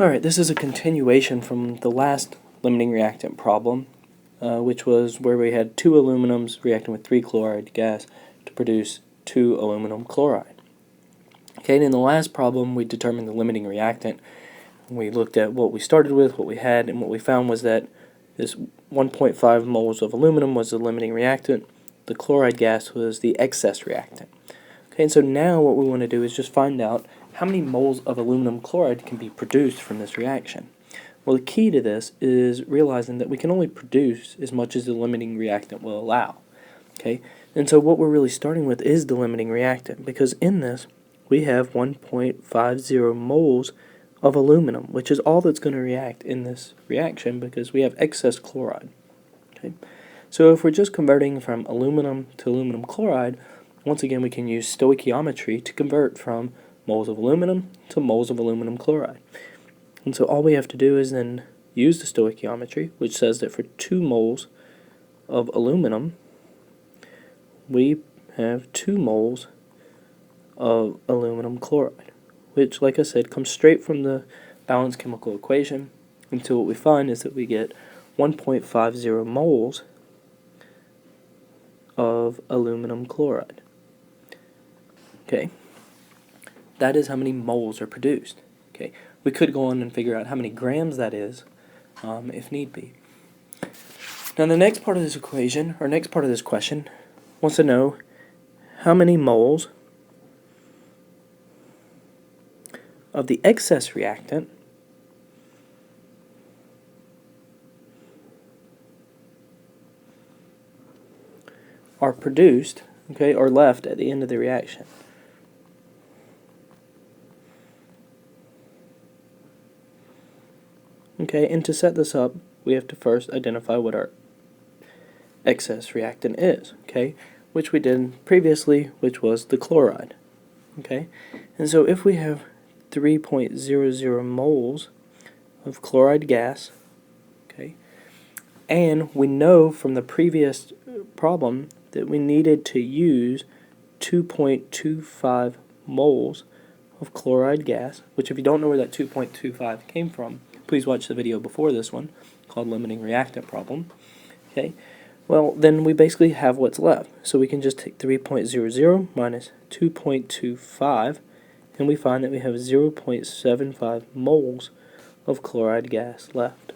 Alright, this is a continuation from the last limiting reactant problem, which was where we had 2 aluminums reacting with 3 chloride gas to produce 2 aluminum chloride. Okay, and in the last problem we determined the limiting reactant. We looked at what we started with, what we had, and what we found was that this 1.5 moles of aluminum was the limiting reactant, the chloride gas was the excess reactant. Okay, and so now what we want to do is just find out how many moles of aluminum chloride can be produced from this reaction. Well, the key to this is realizing that we can only produce as much as the limiting reactant will allow. Okay, and so what we're really starting with is the limiting reactant, because in this we have 1.50 moles of aluminum, which is all that's going to react in this reaction because we have excess chloride. Okay, so if we're just converting from aluminum to aluminum chloride, once again we can use stoichiometry to convert from moles of aluminum to moles of aluminum chloride. And so all we have to do is then use the stoichiometry, which says that for 2 moles of aluminum, we have 2 moles of aluminum chloride, which, like I said, comes straight from the balanced chemical equation. And so what we find is that we get 1.50 moles of aluminum chloride. Okay, that is how many moles are produced. Okay, we could go on and figure out how many grams that is, if need be. Now the next part of this equation, or next part of this question, wants to know how many moles of the excess reactant are produced, okay, or left at the end of the reaction. Okay, and to set this up, we have to first identify what our excess reactant is, okay, which we did previously, which was the chloride. Okay, and so if we have 3.00 moles of chloride gas, okay, and we know from the previous problem that we needed to use 2.25 moles of chloride gas, which if you don't know where that 2.25 came from, please watch the video before this one called Limiting Reactant Problem. Okay, well then we basically have what's left. So we can just take 3.00 minus 2.25 and we find that we have 0.75 moles of chloride gas left.